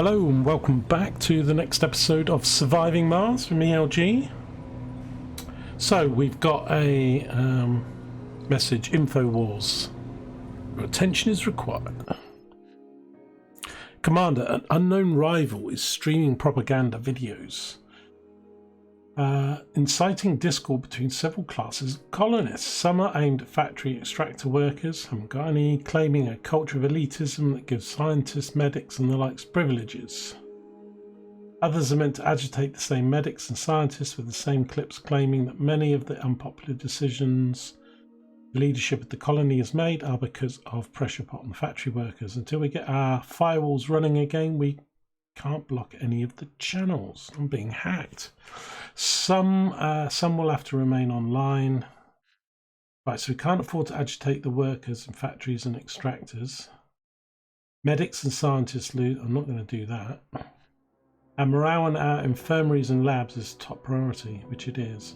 Hello and welcome back to the next episode of Surviving Mars from ELG. So we've got a message, InfoWars. Your attention is required. Commander, an unknown rival is streaming propaganda videos inciting discord between several classes of colonists. Some are aimed at factory extractor workers, haven't got any, claiming a culture of elitism that gives scientists, medics and the likes privileges. Others are meant to agitate the same medics and scientists with the same clips, claiming that many of the unpopular decisions the leadership of the colony has made are because of pressure put on the factory workers. Until we get our firewalls running again, we can't block any of the channels. I'm being hacked. Some will have to remain online. Right, so we can't afford to agitate the workers in factories and extractors. Medics and scientists loot. I'm not going to do that. And morale in our infirmaries and labs is top priority, which it is.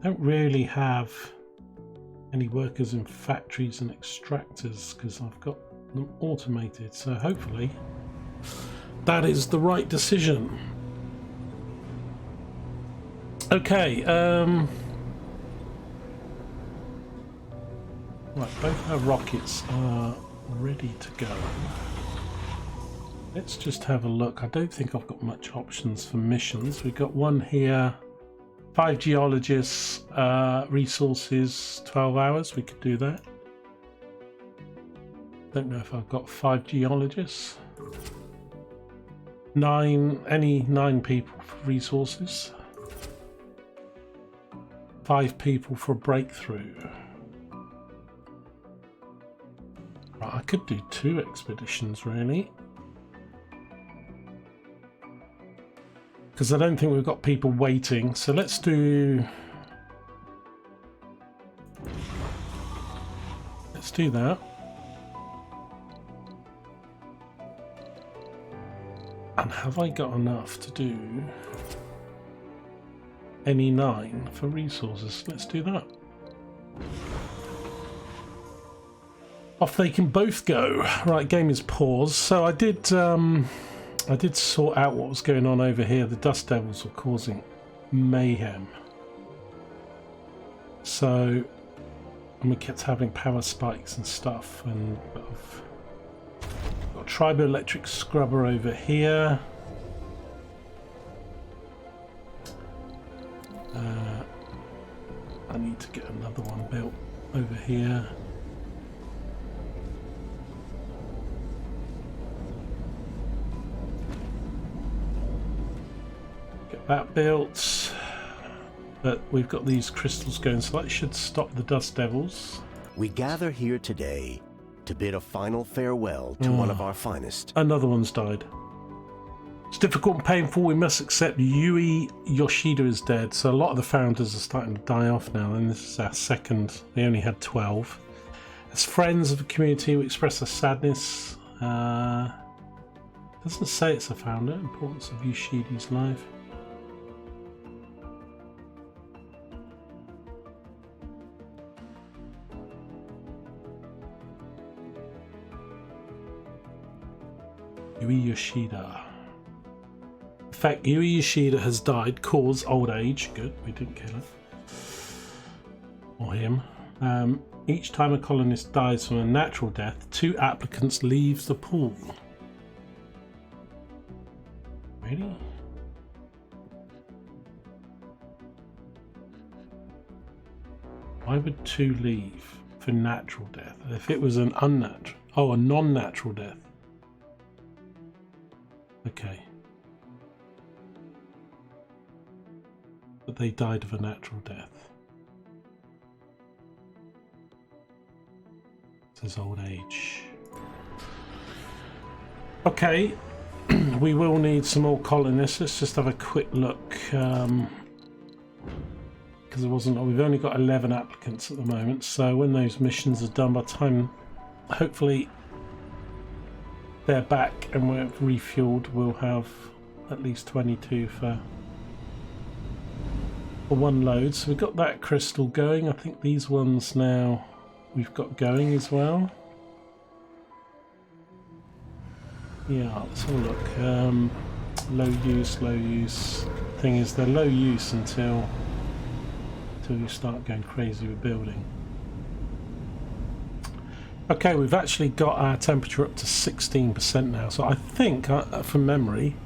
I don't really have any workers in factories and extractors because I've got them automated. So hopefully that is the right decision. Okay, right, both our rockets are ready to go. Let's just have a look. I don't think I've got much options for missions. We've got one here, 5 geologists, resources, 12 hours. We could do that. Don't know if I've got 5 geologists. 9 people for resources. 5 people for a breakthrough. Right, I could do 2 expeditions really, because I don't think we've got people waiting. So let's do that. And have I got enough to do any 9 for resources? Let's do that. Off they can both go. Right, game is paused. So I did sort out what was going on over here. The dust devils were causing mayhem. So, and we kept having power spikes and stuff, and I've got a triboelectric scrubber over here. I need to get another one built over here. Get that built. But we've got these crystals going, so that should stop the dust devils. We gather here today to bid a final farewell to one of our finest. Another one's died. It's difficult and painful. We must accept Yui Yoshida is dead. So a lot of the founders are starting to die off now, and this is our second. They only had 12. As friends of the community, we express our sadness. Doesn't say it's a founder. Importance of Yoshida's life. Yui Yoshida. In fact, Yui Yoshida has died, cause old age. Good, we didn't kill him. Or him. Each time a colonist dies from a natural death, 2 applicants leave the pool. Really? Why would 2 leave for natural death? If it was an unnatural... Oh, a non-natural death. Okay. But they died of a natural death. It says old age. Okay. We will need some more colonists. Let's just have a quick look. Because we've only got 11 applicants at the moment. So when those missions are done, by the time hopefully they're back and we're refueled, we'll have at least 22 for one load. So we've got that crystal going. I think these ones now we've got going as well. Yeah, let's have a look. Low use, low use. Thing is, they're low use until you start going crazy with building. Okay, we've actually got our temperature up to 16% now. So I think, from memory,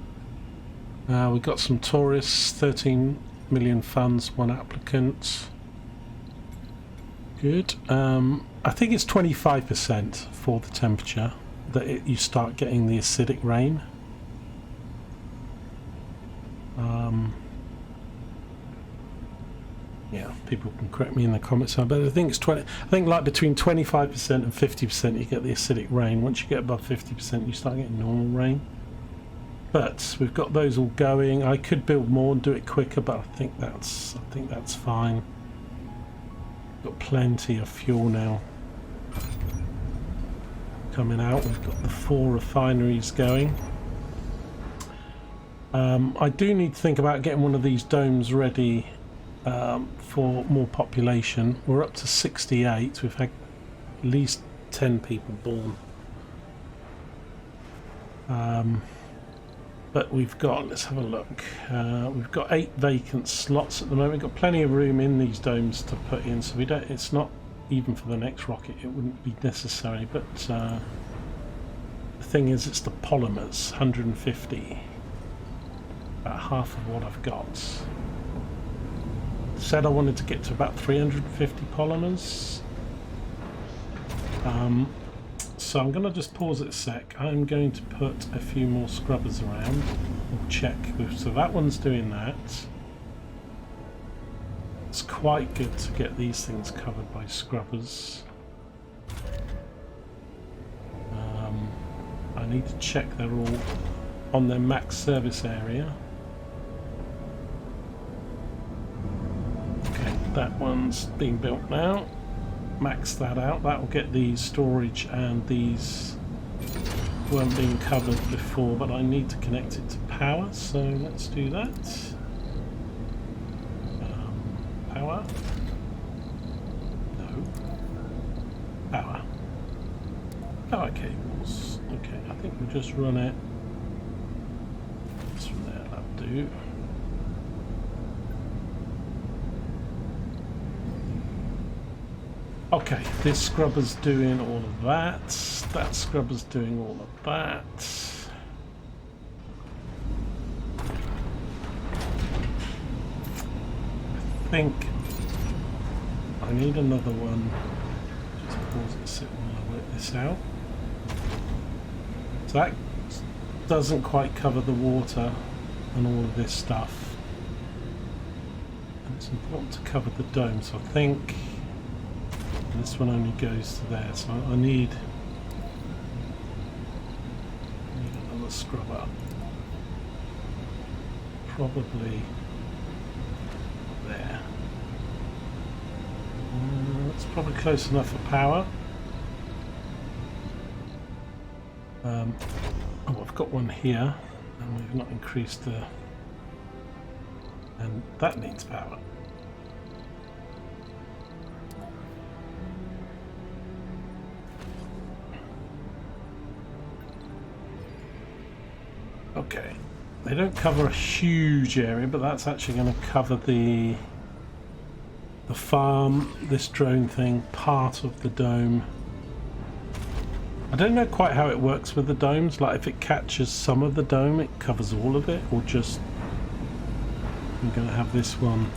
we've got some tourists, 13 million funds, 1 applicant. Good. I think it's 25% for the temperature that you start getting the acidic rain. Yeah, people can correct me in the comments, but I think it's 20. I think like between 25% and 50% you get the acidic rain. Once you get above 50%, you start getting normal rain. But we've got those all going. I could build more and do it quicker, but I think that's fine. Got plenty of fuel now coming out. We've got the 4 refineries going. I do need to think about getting one of these domes ready for more population. We're up to 68. We've had at least 10 people born. But we've got, let's have a look, we've got 8 vacant slots at the moment. We've got plenty of room in these domes to put in, so we don't, it's not even for the next rocket, it wouldn't be necessary. But the thing is, it's the polymers, 150, about half of what I've got. Said I wanted to get to about 350 polymers. So I'm going to just pause it a sec. I'm going to put a few more scrubbers around. We'll check. So that one's doing that. It's quite good to get these things covered by scrubbers. I need to check they're all on their max service area. Okay, that one's being built now. Max that out. That will get these storage, and these weren't being covered before, but I need to connect it to power, so let's do that. Power. No. Power. Power cables. Okay, I think we'll just run it. From there, that'll do. Okay, this scrubber's doing all of that. That scrubber's doing all of that. I think I need another one. Just pause it a second while I work this out. So that doesn't quite cover the water and all of this stuff. And it's important to cover the dome, so I think this one only goes to there, so I need another scrubber. Probably there. It's probably close enough for power. Oh, I've got one here, and we've not increased the... and that needs power. Okay, they don't cover a huge area, but that's actually going to cover the farm, this drone thing, part of the dome. I don't know quite how it works with the domes, like if it catches some of the dome, it covers all of it, or just I'm going to have this one.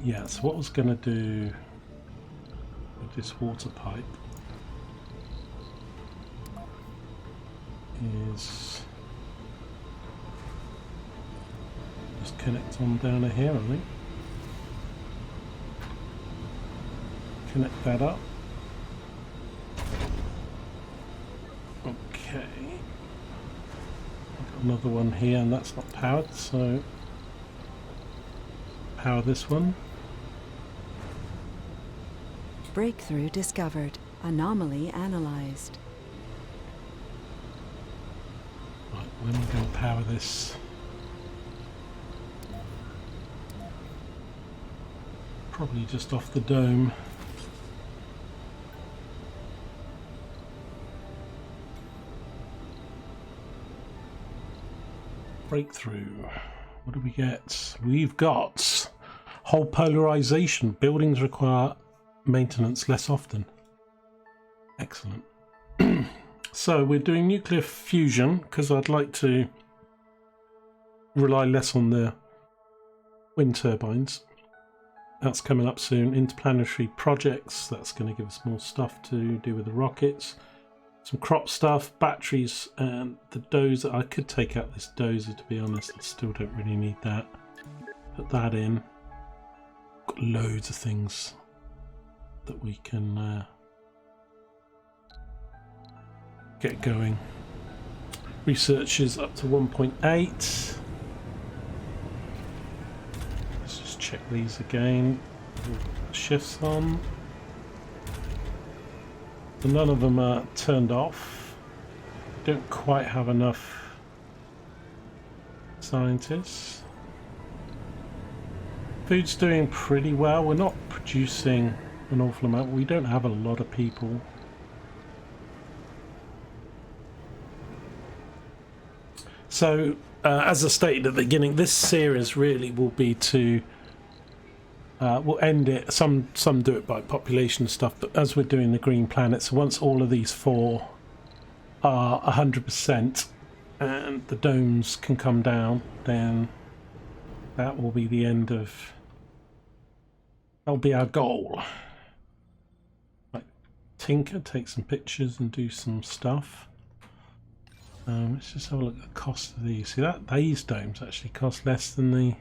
Yeah, so what I was going to do with this water pipe is just connect on down to here, I think. Connect that up. Okay. I've got another one here, and that's not powered, so power this one. Breakthrough discovered. Anomaly analyzed. Right, when am I going to power this? Probably just off the dome. Breakthrough. What do we get? We've got whole polarization. Buildings require maintenance less often. Excellent. So we're doing nuclear fusion because I'd like to rely less on the wind turbines. That's coming up soon. Interplanetary projects. That's going to give us more stuff to do with the rockets. Some crop stuff, batteries, and the dozer. I could take out this dozer, to be honest. I still don't really need that. Put that in. Got loads of things that we can get going. Research is up to 1.8. Let's just check these again. Shifts on. None of them are turned off. Don't quite have enough scientists. Food's doing pretty well. We're not producing an awful amount. We don't have a lot of people. So, as I stated at the beginning, this series really will be to we'll end it. Some do it by population stuff, but as we're doing the green planet, so once all of these 4 are 100% and the domes can come down, then that will be the end of. That'll be our goal. Right, tinker, take some pictures and do some stuff. Let's just have a look at the cost of these. See that these domes actually cost less than the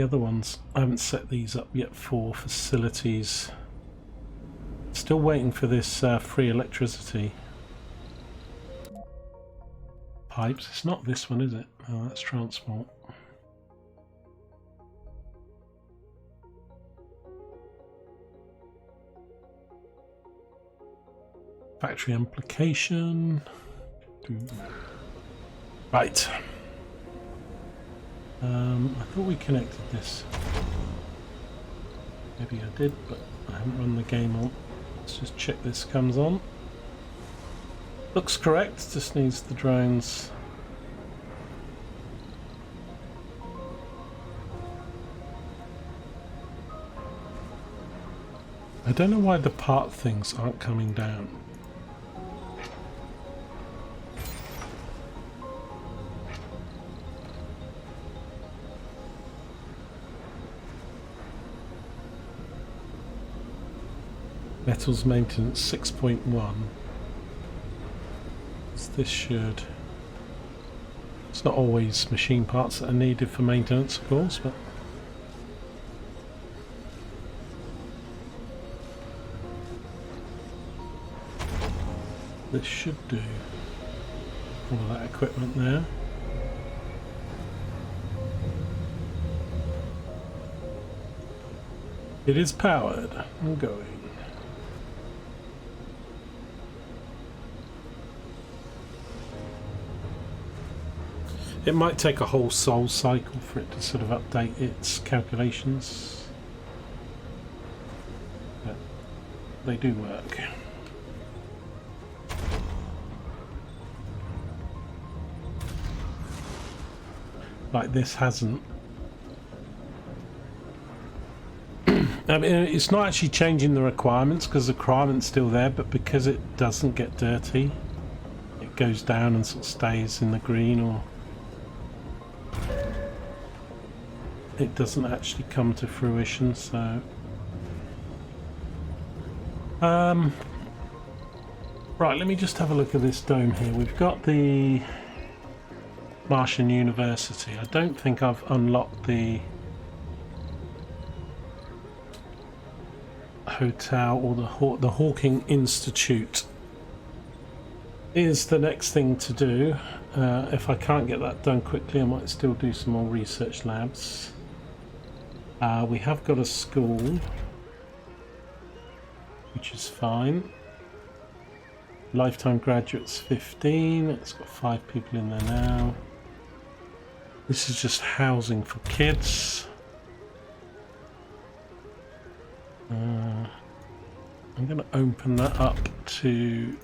other ones. I haven't set these up yet for facilities. Still waiting for this free electricity. Pipes. It's not this one, is it? Oh, that's transport. Factory implication. Right. I thought we connected this. Maybe I did, but I haven't run the game on. Let's just check this comes on. Looks correct, just needs the drones. I don't know why the part things aren't coming down. Metals maintenance 6.1. So this should. It's not always machine parts that are needed for maintenance, of course, but. This should do. All of that equipment there. It is powered. I'm going. It might take a whole soul cycle for it to sort of update its calculations, but they do work. Like this hasn't. I mean, it's not actually changing the requirements because the requirement's still there, but because it doesn't get dirty, it goes down and sort of stays in the green, or it doesn't actually come to fruition. So right, let me just have a look at this dome here. We've got the Martian University. I don't think I've unlocked the hotel or the Hawking Institute is the next thing to do. If I can't get that done quickly, I might still do some more research labs. We have got a school, which is fine. Lifetime graduates 15. It's got 5 people in there now. This is just housing for kids. I'm going to open that up to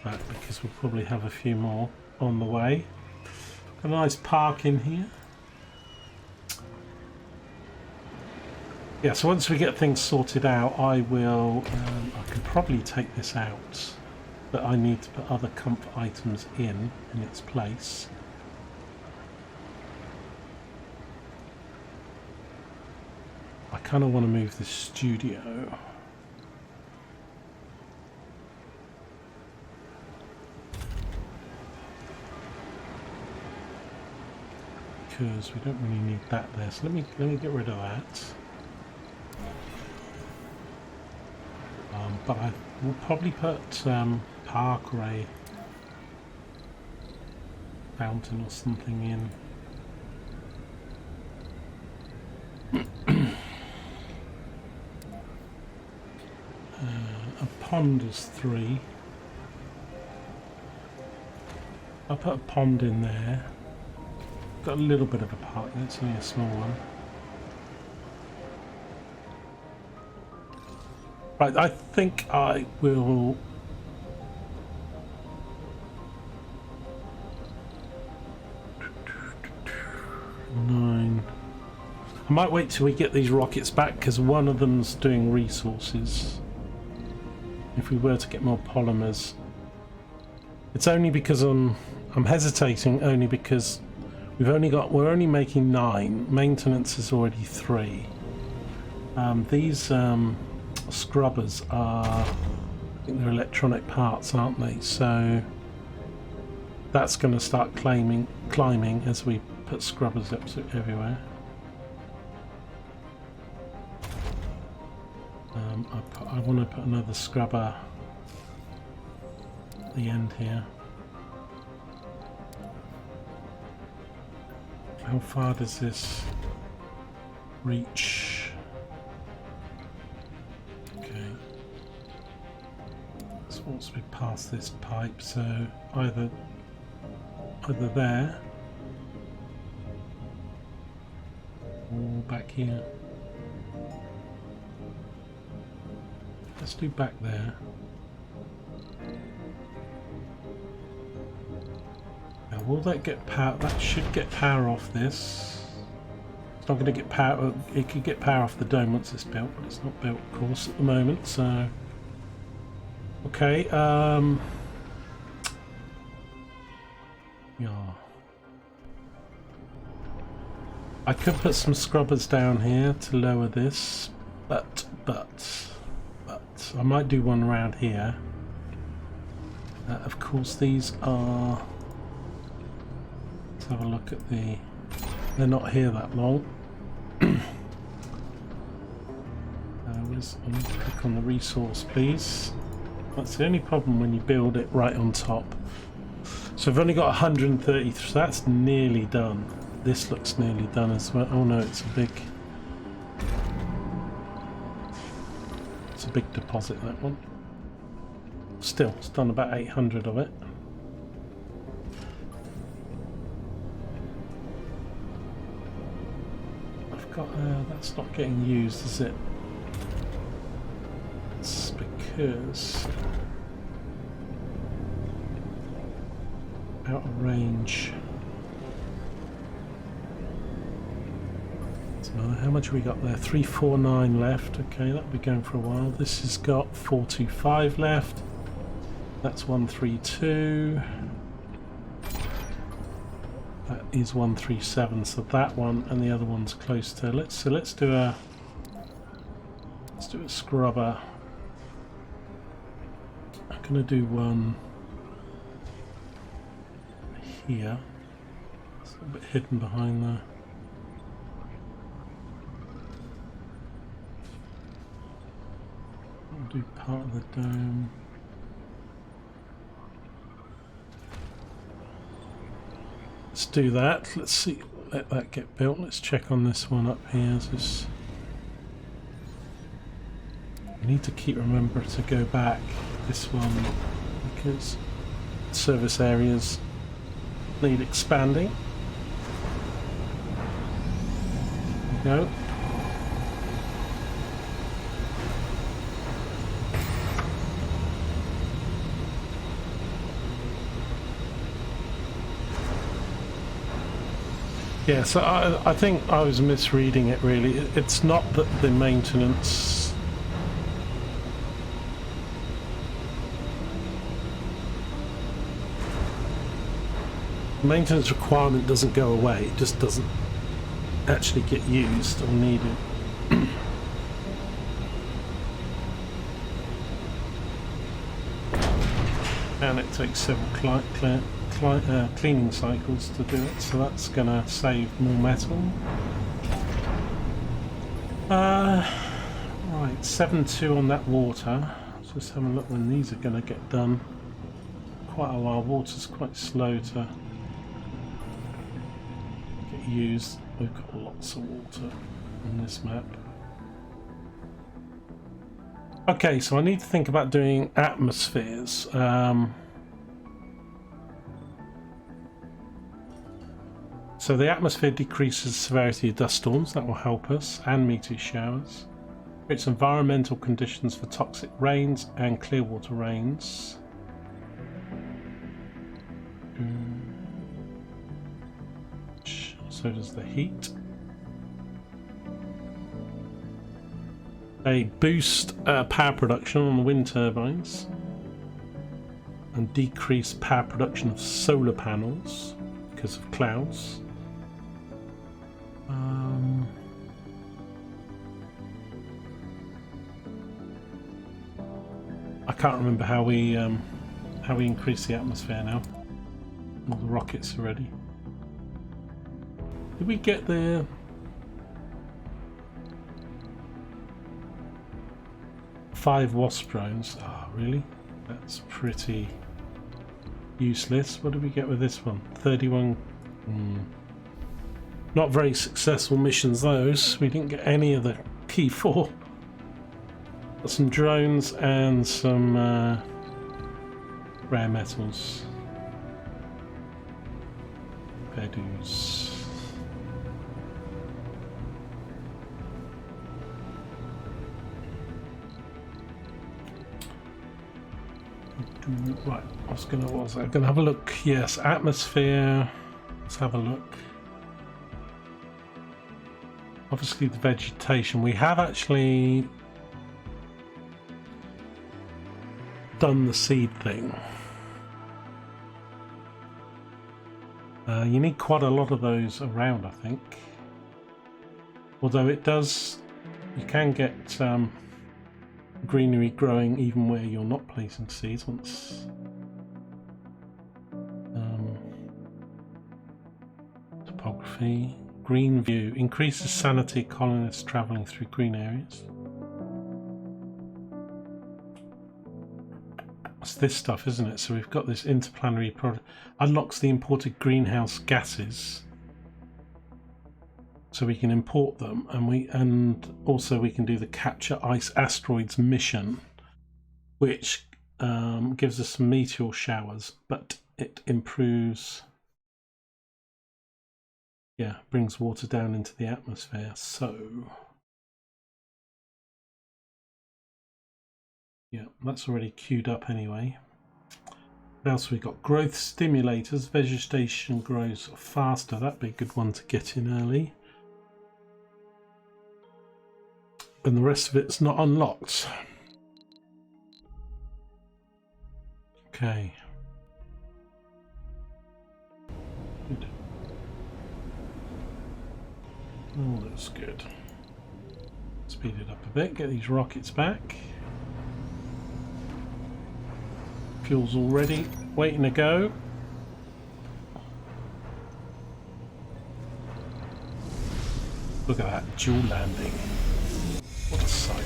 that because we'll probably have a few more on the way. Got a nice park in here. Yeah, so once we get things sorted out, I will. I can probably take this out, but I need to put other comfort items in its place. I kind of want to move the studio. Because we don't really need that there. So let me get rid of that. But I will probably put park or a fountain or something in. A pond is 3. I'll put a pond in there. Got a little bit of a park, that's only a small one. Right, I think I will... Nine. I might wait till we get these rockets back because one of them's doing resources. If we were to get more polymers. It's only because I'm hesitating only because we're only making 9. Maintenance is already 3. These scrubbers are, I think they're electronic parts, aren't they? So that's going to start climbing as we put scrubbers up everywhere. I want to put another scrubber at the end here. How far does this reach? Okay. So once we pass this pipe, so either there or back here. Let's do back there. Now, will that get power? That should get power off this. It's not going to get power. It could get power off the dome once it's built, but it's not built, of course, at the moment. So, okay. Yeah. I could put some scrubbers down here to lower this, but I might do one around here. Of course, these are... Let's have a look at the... They're not here that long. I need to click on the resource, please. That's the only problem when you build it right on top. So I've only got 130, so that's nearly done. This looks nearly done as well. Oh no, it's a big deposit, that one. Still, it's done about 800 of it. I've got, that's not getting used, is it? It's because out of range. How much have we got there? 349 left. Okay, that'll be going for a while. This has got 425 left. That's 132. That is 137. So that one and the other one's close to. Let's do a scrubber. I'm gonna do one here. It's a little bit hidden behind there. Do part of the dome. Let's do that. Let's see. Let that get built. Let's check on this one up here. I need to remember to go back this one because service areas need expanding. There we go. Yeah, so I think I was misreading it really. It's not that the maintenance... maintenance requirement doesn't go away, it just doesn't actually get used or needed. And it takes several cleaning cycles to do it, so that's going to save more metal. Right, 7-2 on that water. Let's just have a look when these are going to get done. Quite a while. Water's quite slow to get used. We've got lots of water on this map. Okay, so I need to think about doing atmospheres. So the atmosphere decreases severity of dust storms, that will help us, and meteor showers. Creates environmental conditions for toxic rains and clear water rains. So does the heat. They boost power production on the wind turbines and decrease power production of solar panels because of clouds. I can't remember how we increase the atmosphere now. All the rockets are ready. Did we get the... five wasp drones? Oh, really? That's pretty useless. What did we get with this one? 31. Not very successful missions, those. We didn't get any of the key 4. Got some drones and some rare metals. Bedus. Right, I was gonna have a look. Yes, atmosphere. Let's have a look. Obviously the vegetation. We have actually done the seed thing. You need quite a lot of those around, I think. Although it does, you can get greenery growing even where you're not placing seeds. Once topography, green view increases sanity colonists travelling through green areas. It's this stuff, isn't it? So we've got this interplanetary product, unlocks the imported greenhouse gases, so we can import them, and also we can do the capture ice asteroids mission, which gives us some meteor showers, but it improves, brings water down into the atmosphere. So yeah, that's already queued up anyway. What else we got? Growth stimulators. Vegetation grows faster. That'd be a good one to get in early. And the rest of it's not unlocked. Okay. Good. Oh, that's good. Speed it up a bit. Get these rockets back. Fuel's all ready, waiting to go. Look at that dual landing. What a sight.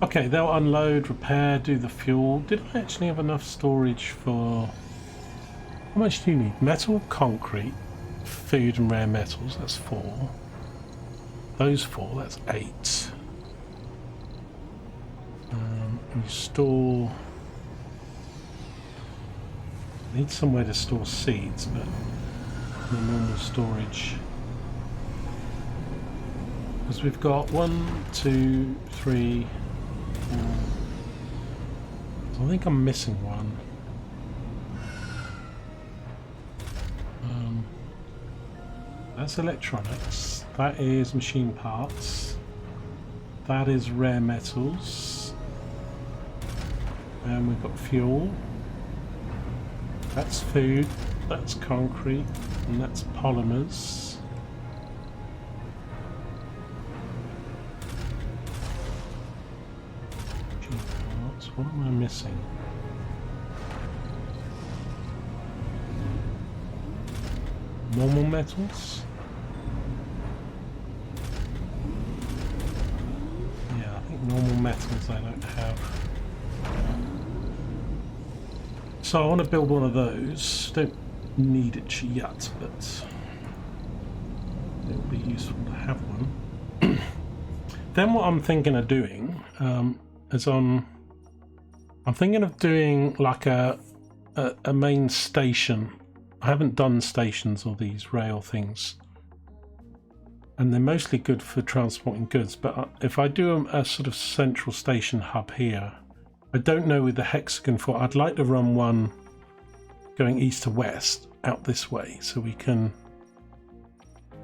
Okay, they'll unload, repair, do the fuel. Did I actually have enough storage for... How much do you need? Metal, concrete, food and rare metals, that's 4. Those 4, that's 8. You store... Need somewhere to store seeds, but the normal storage. Because we've got 1, 2, 3, 4. So I think I'm missing one. That's electronics. That is machine parts. That is rare metals. And we've got fuel. That's food. That's concrete. And that's polymers. Machine parts. What am I missing? Normal metals? Yeah, I think normal metals I don't have. So I want to build one of those. Don't need it yet, but it would be useful to have one. Then what I'm thinking of doing is I'm thinking of doing like a main station. I haven't done stations or these rail things, and they're mostly good for transporting goods, but if I do a sort of central station hub here, I don't know with the hexagon for, I'd like to run one going east to west out this way so we can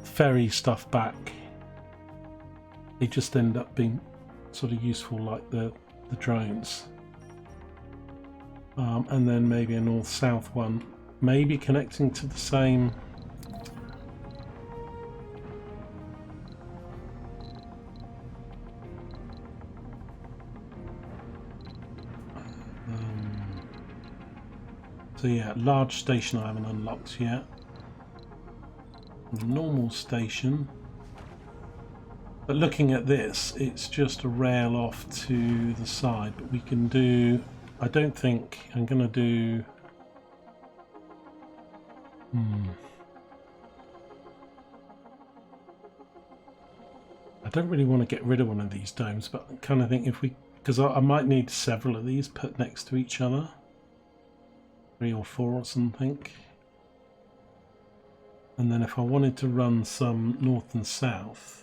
ferry stuff back. They just end up being sort of useful like the drones. And then maybe a north-south one, maybe connecting to the same so yeah, large station I haven't unlocked yet. Normal station. But looking at this, it's just a rail off to the side, but we can do, I don't think I'm going to do I don't really want to get rid of one of these domes, but I kind of think if we, because I might need several of these put next to each other, 3 or 4 or something. And then if I wanted to run some north and south,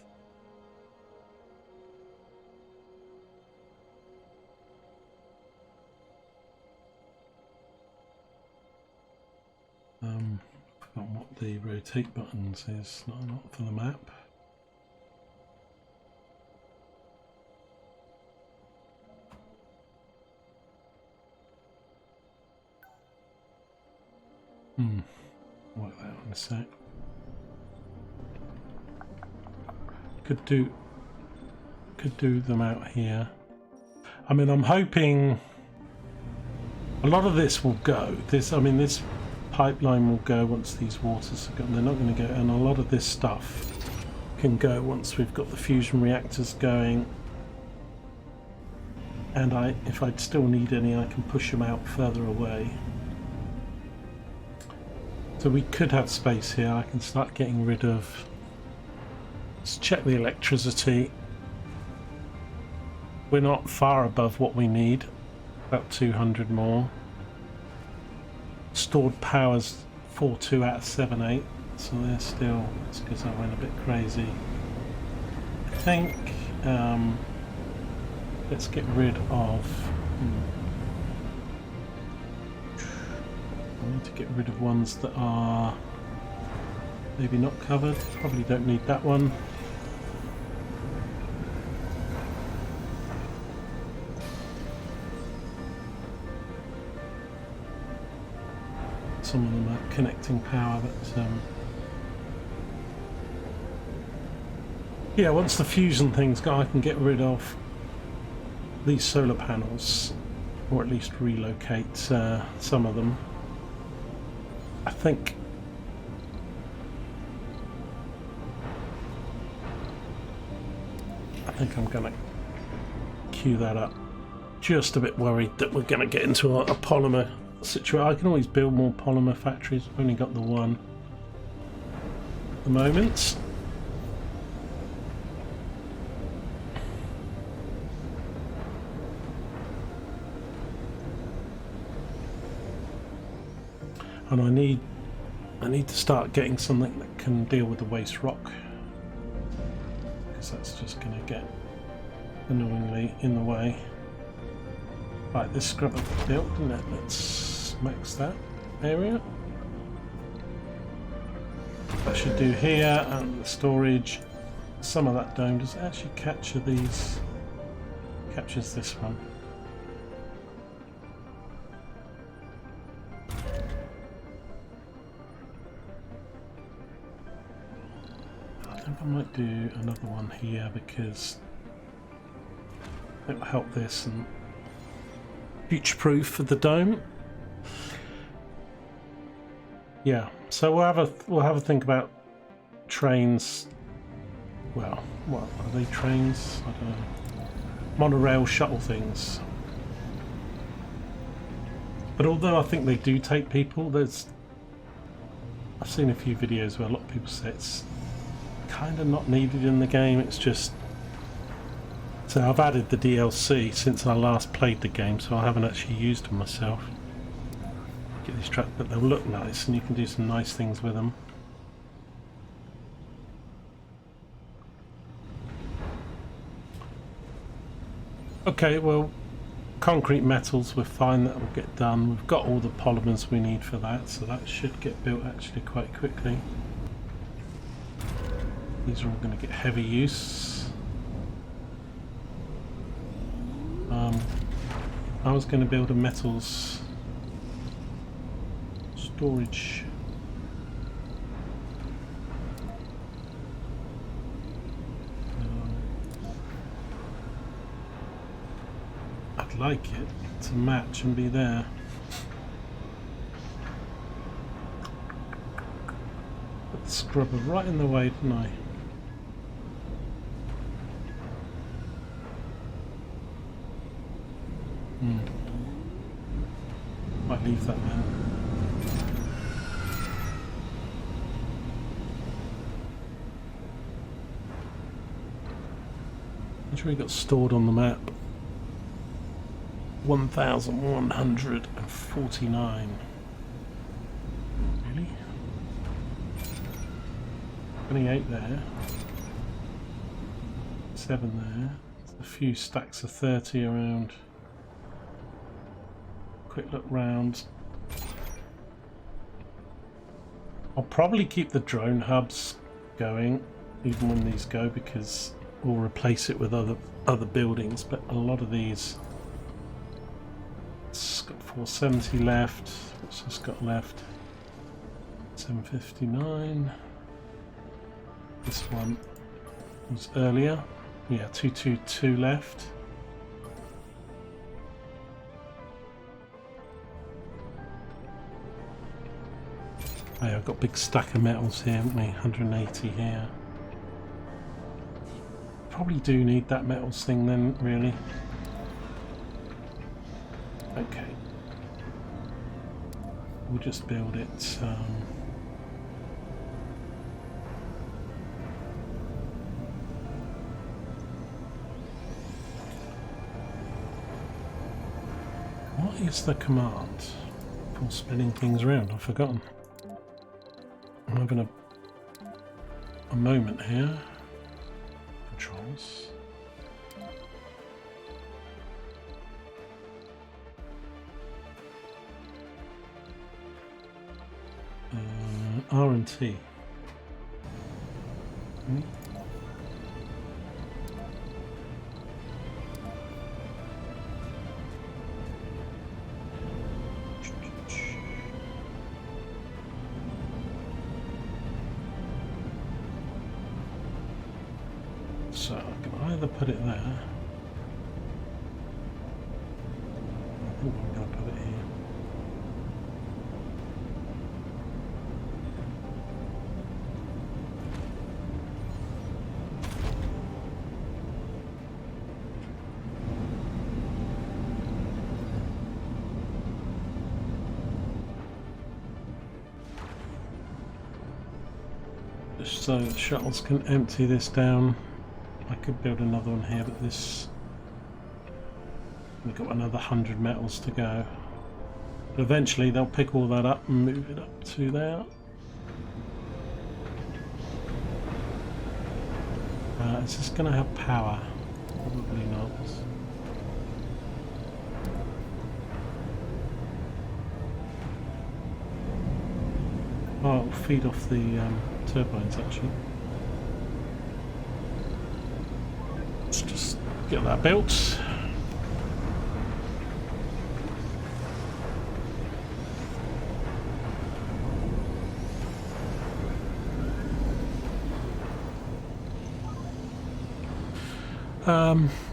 forgot what the rotate buttons is, not for the map. Work that out in a sec. Could do them out here. I mean, I'm hoping a lot of this will go. This pipeline will go once these waters are gone. They're not going to go, and a lot of this stuff can go once we've got the fusion reactors going. And if I'd still need any, I can push them out further away. So we could have space here. I can start getting rid of. Let's check the electricity. We're not far above what we need. About 200 more. Stored powers 4.2 out of 7.8, so they're still, it's because I went a bit crazy. I think let's get rid of I need to get rid of ones that are maybe not covered. Probably don't need that one. Some of them are connecting power, but yeah, once the fusion thing's gone, I can get rid of these solar panels, or at least relocate some of them. I think I'm gonna queue that up. Just a bit worried that we're gonna get into a polymer situation. I can always build more polymer factories. I've only got the one at the moment. And I need to start getting something that can deal with the waste rock, because that's just going to get annoyingly in the way. Right, this scrubber built, isn't it? Let's max that area. I should do here, and the storage. Some of that dome does it actually capture these. Captures this one. I think I might do another one here because it will help this and future-proof for the dome. Yeah, so we'll have a think about trains. Well, what are they, trains? I don't know. Monorail shuttle things. But although I think they do take people, I've seen a few videos where a lot of people say it's kind of not needed in the game. It's just, so I've added the DLC since I last played the game, so I haven't actually used them myself. Get these tracks, but they'll look nice and you can do some nice things with them. Okay, well, concrete metals, we're fine, that will get done. We've got all the polymers we need for that, so that should get built actually quite quickly. These are all going to get heavy use. I was going to build a metals storage. I'd like it to match and be there. Put the scrubber right in the way, didn't I? Might leave that there. I'm sure we got stored on the map. 1,149. Really? 28 there. 7 there. There's a few stacks of 30 around. Quick look round. I'll probably keep the drone hubs going even when these go, because we'll replace it with other buildings, but a lot of these, it's got 470 left. What's this got left? 759. This one was earlier. Yeah, 222 left. Oh, yeah, I've got a big stack of metals here, haven't we? 180 here. Probably do need that metals thing then, really. Okay. We'll just build it. What is the command for spinning things around? I've forgotten. I'm having a moment here. Controls. R and T. So I can either put it there. I think I'm going to put it here. Just so the shuttles can empty this down. I could build another one here, but this, we've got another 100 metals to go. But eventually they'll pick all that up and move it up to there. Is this going to have power? Probably not. Oh, feed off the turbines actually. Let's just get that built.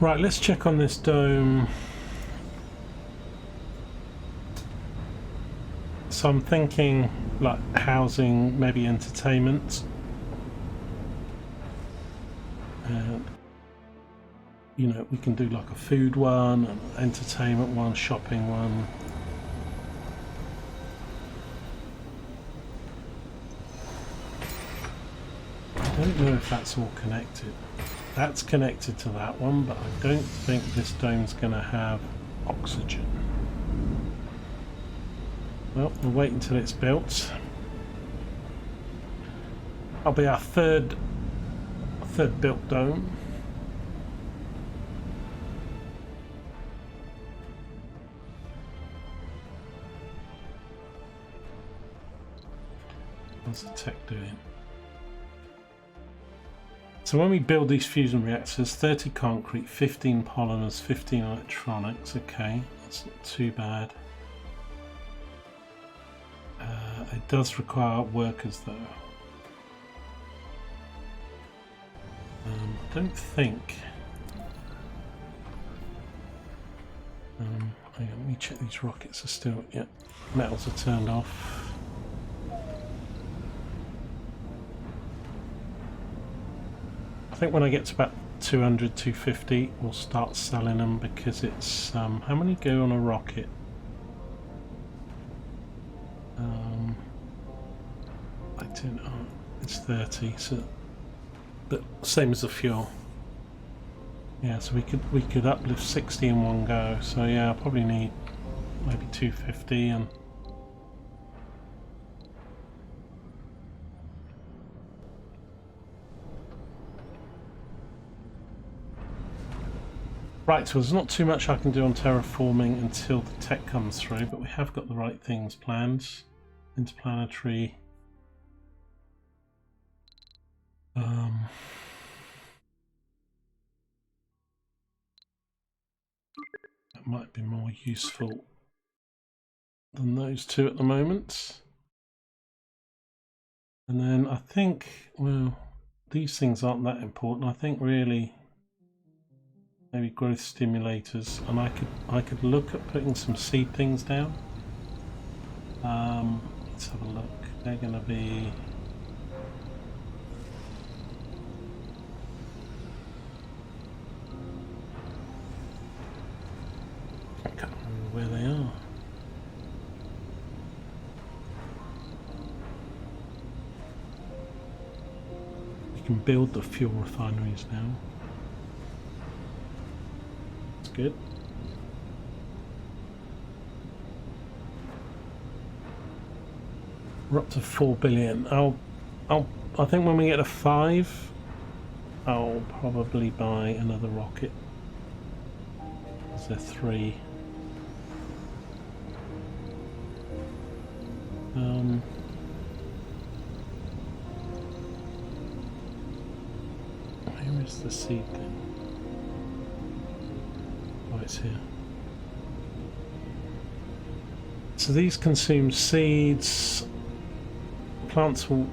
Right, let's check on this dome. So I'm thinking like housing, maybe entertainment. And you know, we can do like a food one, an entertainment one, shopping one. I don't know if that's all connected. That's connected to that one, but I don't think this dome's going to have oxygen. Well, we'll wait until it's built. That'll be our third built dome. What's the tech doing? So when we build these fusion reactors, 30 concrete, 15 polymers, 15 electronics. Okay, that's not too bad. It does require workers though. I don't think. Hang on, let me check these rockets are still. Yep, metals are turned off. I think when I get to about 200, 250, we'll start selling them because it's how many go on a rocket? I don't know. It's 30, so but same as the fuel. Yeah, so we could uplift 60 in one go. So yeah, I'll probably need maybe 250 and. Right, so there's not too much I can do on terraforming until the tech comes through, but we have got the right things planned. Interplanetary. That might be more useful than those two at the moment. And then I think, well, these things aren't that important. I think really maybe growth stimulators, and I could look at putting some seed things down. Let's have a look. They're going to be I can't remember where they are. You can build the fuel refineries now. Good. We're up to 4 billion. I think when we get to 5, I'll probably buy another rocket. Is there 3? Where is the seed then? Oh, it's here. So these consume seeds. Plants will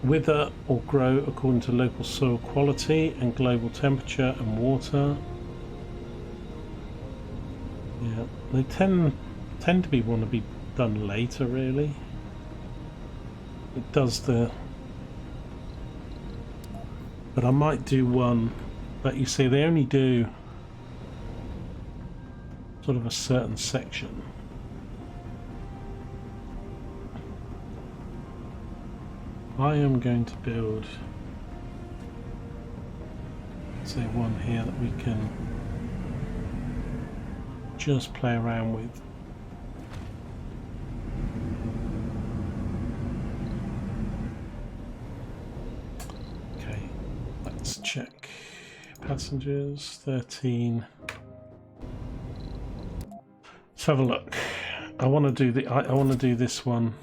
wither or grow according to local soil quality and global temperature and water. Yeah, they tend to want to be done later, really. It does the... But I might do one, but you see they only do sort of a certain section. I am going to build, say, one here that we can just play around with. Okay, let's check. Passengers, 13. Let's have a look. I want to do this one.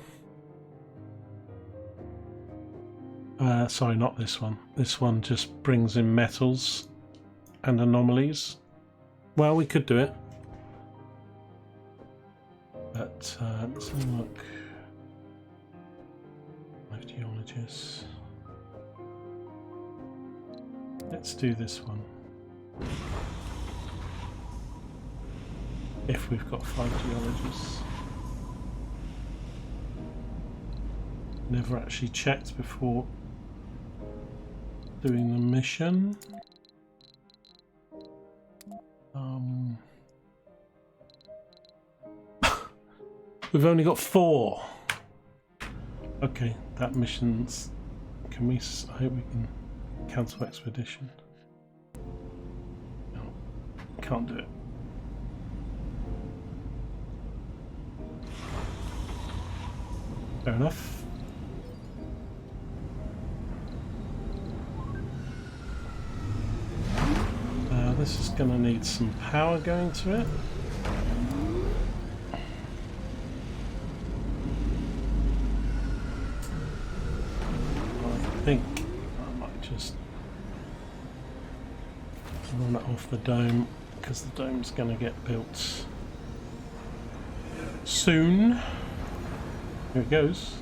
Sorry, not this one. This one just brings in metals and anomalies. Well, we could do it. But let's have a look. Geologists. Let's do this one. If we've got 5 geologists. Never actually checked before doing the mission. We've only got 4. Okay, that mission's... Can we... I hope we can cancel expedition. No, can't do it. Fair enough. This is going to need some power going to it. I think I might just run it off the dome because the dome's going to get built soon. Here it goes.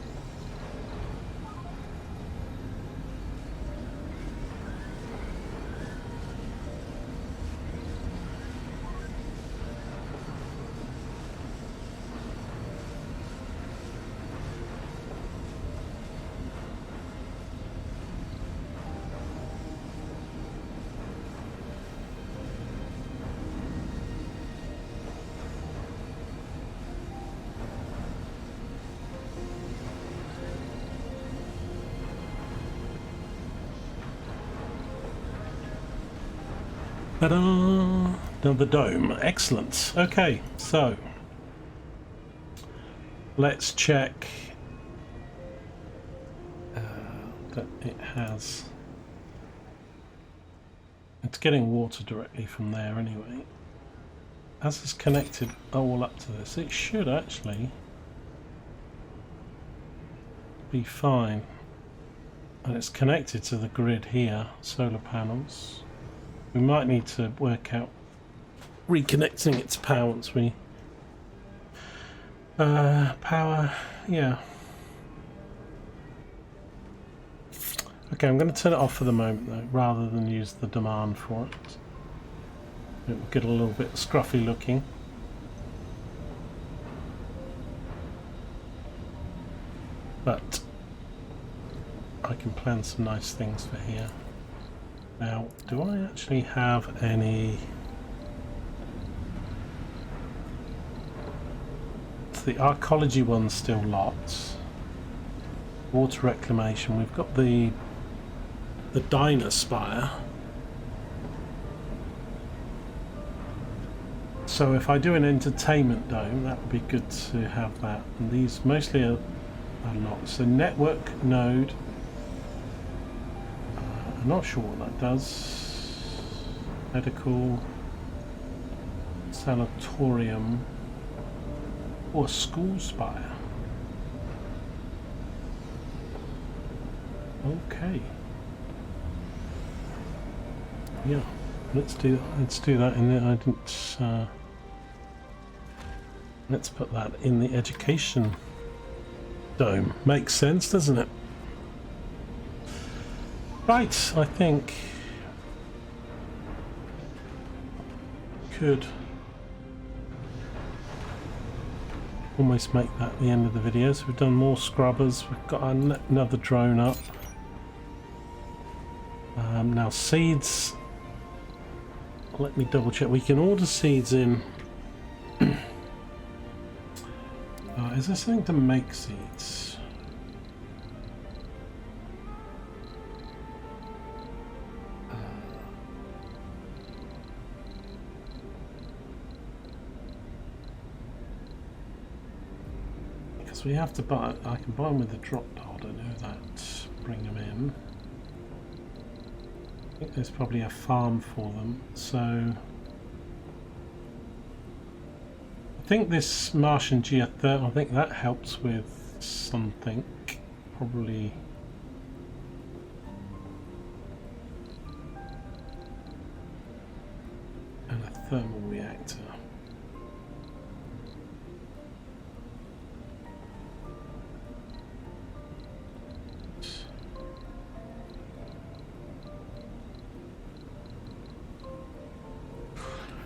Ta-da! The dome. Excellent. Okay, so let's check that it has... It's getting water directly from there anyway. As it's connected all up to this, it should actually be fine. And it's connected to the grid here, solar panels. We might need to work out reconnecting its power once we... power, yeah. Okay, I'm going to turn it off for the moment though, rather than use the demand for it. It will get a little bit scruffy looking. But I can plan some nice things for here. Now, do I actually have any... The archaeology one's still lots. Water reclamation, we've got the diner spire. So if I do an entertainment dome, that would be good to have that. And these mostly are lots. So network node. I'm not sure what that does. Medical, sanatorium, or school spire. Okay. Yeah, let's do that in there. I didn't. Let's put that in the education dome. Makes sense, doesn't it? Right, I think could almost make that the end of the video. So we've done more scrubbers. We've got another drone up. Now seeds. Let me double check. We can order seeds in. Is there something to make seeds? Because we have to buy. I can buy them with the drop pod. I know that. Bring them in. I think there's probably a farm for them. So I think this Martian geothermal, I think that helps with something. Probably thermal reactor.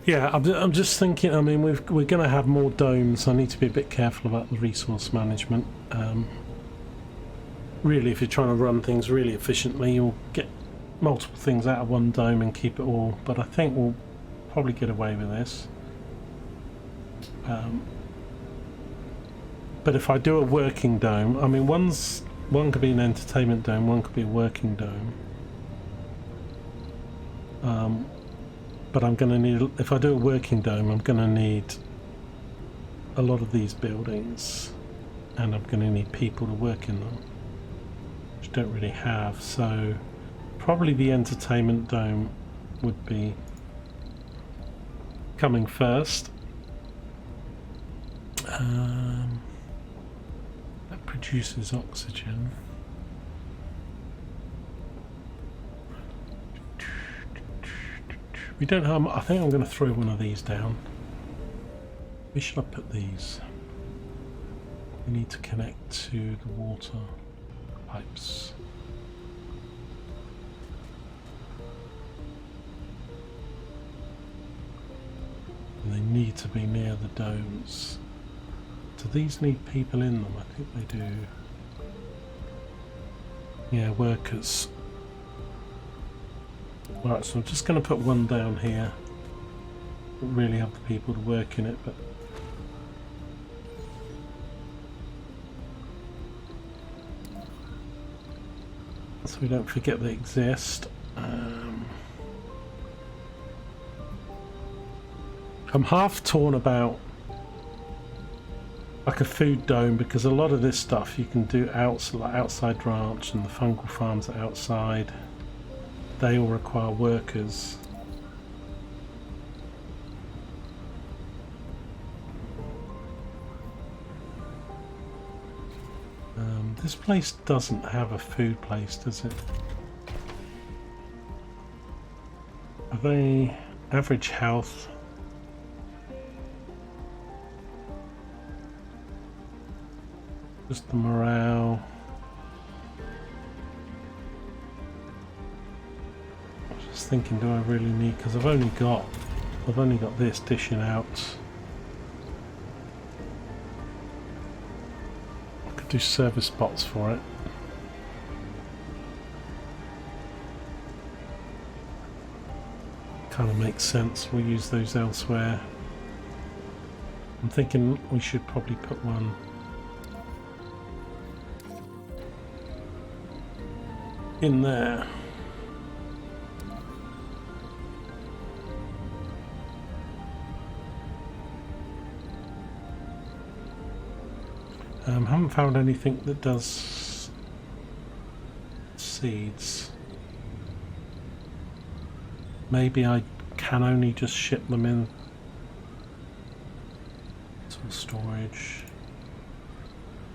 Yeah, I'm just thinking, I mean, we're going to have more domes. I need to be a bit careful about the resource management. Really, if you're trying to run things really efficiently, you'll get multiple things out of one dome and keep it all. But I think we'll probably get away with this. But if I do a working dome, I mean, one could be an entertainment dome, one could be a working dome. But I'm going to need, if I do a working dome, I'm going to need a lot of these buildings, and I'm going to need people to work in them, which I don't really have. So probably the entertainment dome would be coming first. That produces oxygen. We don't have. I think I'm going to throw one of these down. Where should I put these? We need to connect to the water pipes. And they need to be near the domes. Do these need people in them? I think they do. Yeah, workers. Right, so I'm just going to put one down here. Don't really have the people to work in it, but so we don't forget they exist. I'm half torn about like a food dome, because a lot of this stuff you can do outside ranch, and the fungal farms are outside. They all require workers. This place doesn't have a food place, does it? Are they average health? Just the morale. I was just thinking, do I really need? Because I've only got this dishing out. I could do service spots for it. Kind of makes sense. We'll use those elsewhere. I'm thinking we should probably put one in there. Haven't found anything that does seeds. Maybe I can only just ship them in to storage.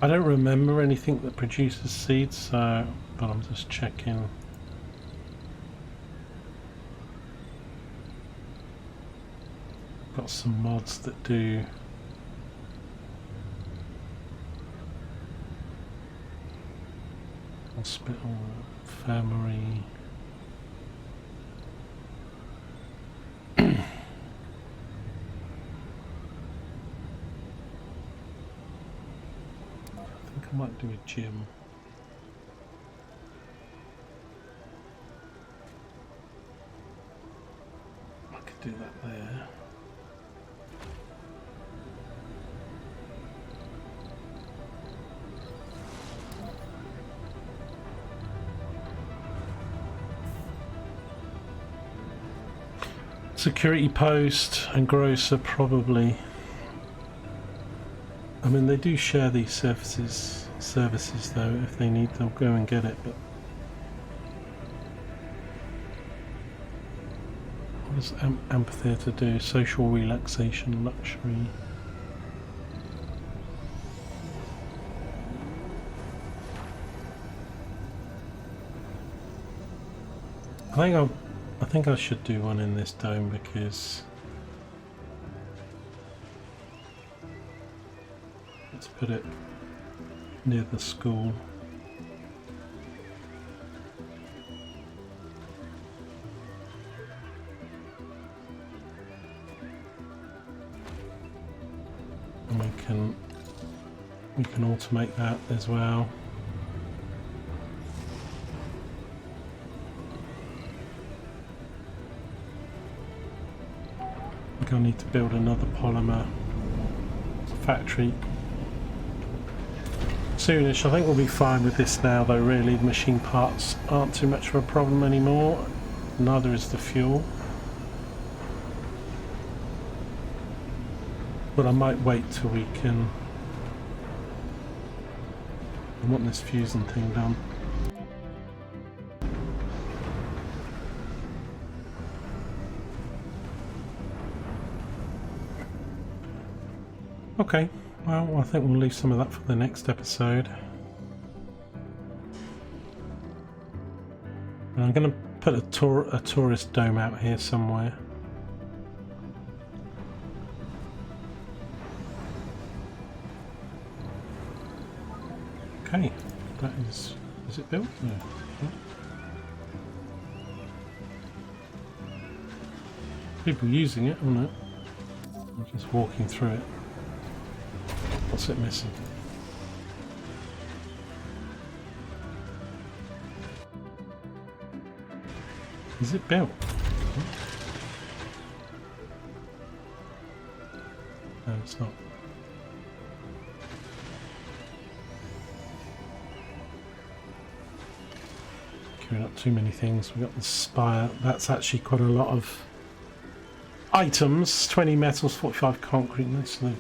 I don't remember anything that produces seeds, so but I'm just checking. Got some mods that do hospital, infirmary. I think I might do a gym. I could do that there. Security post and grocer probably. I mean, they do share these services though. If they need, they'll go and get it. But what does amphitheatre do? Social relaxation, luxury. I think I should do one in this dome because put it near the school. And we can automate that as well. I think I need to build another polymer factory soonish. I think we'll be fine with this now though, really. The machine parts aren't too much of a problem anymore. Neither is the fuel. But I might wait till we can... I want this fusing thing done. Okay, well I think we'll leave some of that for the next episode. And I'm going to put a tourist dome out here somewhere. Okay, that is it built? No. People using it or not? I'm just walking through it. What's it missing? Is it built? No, it's not. Queuing up too many things. We've got the spire. That's actually quite a lot of items. 20 metals, 45 concrete. Nicely.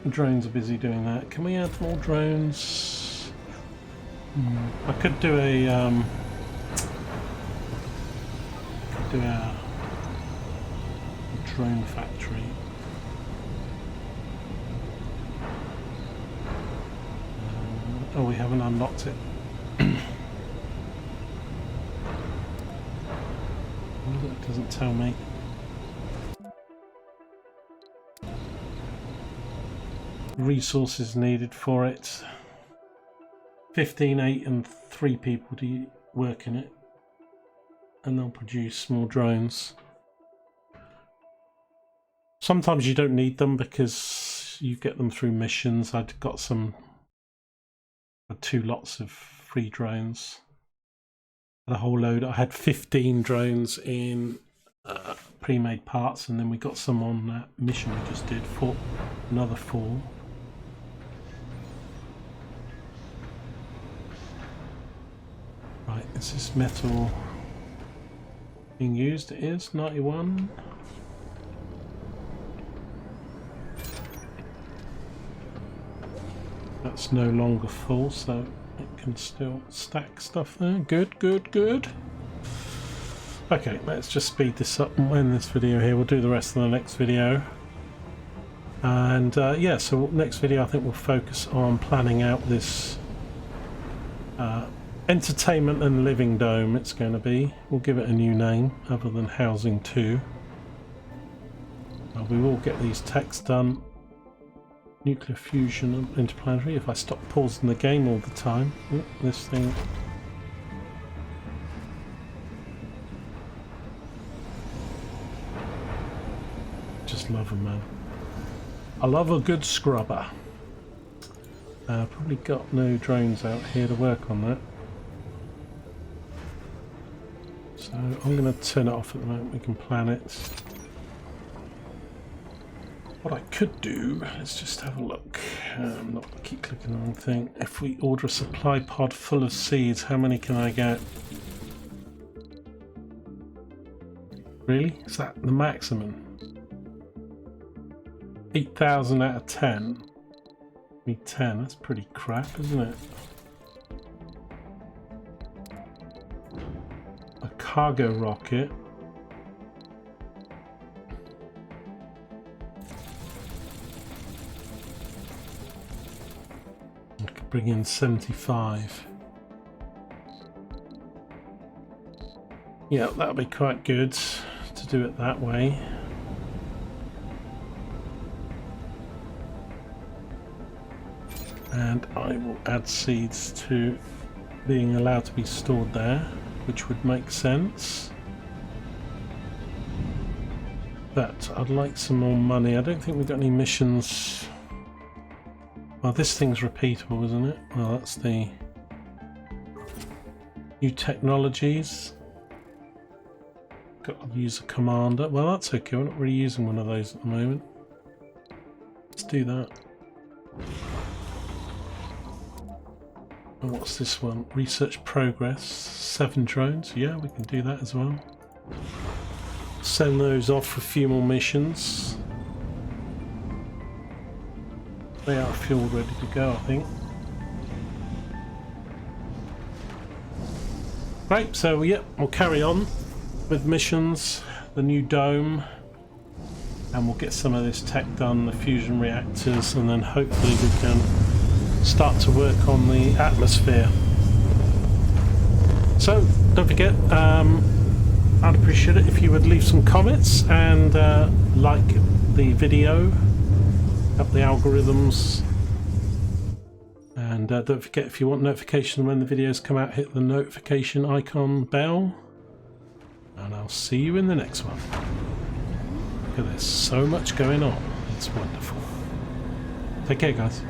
The drones are busy doing that. Can we add more drones? I could do a drone factory. Oh, we haven't unlocked it. It doesn't tell me. Resources needed for it. 15, 8 and 3 people to work in it. And they'll produce more drones. Sometimes you don't need them because you get them through missions. I'd got had 2 lots of free drones. A whole load. I had 15 drones in pre-made parts, and then we got some on that mission we just did for another 4. Right, is this metal being used? It is 91. That's no longer full, so it can still stack stuff there. Good, good, good. Okay, let's just speed this up and end this video here. We'll do the rest in the next video. And yeah, so next video I think we'll focus on planning out this entertainment and living dome it's going to be. We'll give it a new name other than Housing 2. We will get these techs done. Nuclear fusion and interplanetary. If I stop pausing the game all the time. Oh, this thing. Just love them, man. I love a good scrubber. Probably got no drones out here to work on that. So I'm going to turn it off at the moment. We can plan it. What I could do, let's just have a look. Not keep clicking the wrong thing. If we order a supply pod full of seeds, how many can I get? Really? Is that the maximum? 8,000 out of 10. Need 10. That's pretty crap, isn't it? A cargo rocket. Bring in 75. Yeah, that'll be quite good to do it that way. And I will add seeds to being allowed to be stored there, which would make sense. But I'd like some more money. I don't think we've got any missions. Well, this thing's repeatable, isn't it? Well, that's the new technologies. Got to use a commander. Well, that's okay. We're not really using one of those at the moment. Let's do that. And what's this one? Research progress. 7 drones. Yeah, we can do that as well. Send those off for a few more missions. They are fueled, ready to go, I think. Right, so yep, we'll carry on with missions, the new dome, and we'll get some of this tech done, the fusion reactors, and then hopefully we can start to work on the atmosphere. So don't forget, I'd appreciate it if you would leave some comments and like the video, help the algorithms, and don't forget, if you want notification when the videos come out, hit the notification icon bell, and I'll see you in the next one. Look at this, so much going on, it's wonderful. Take care, guys.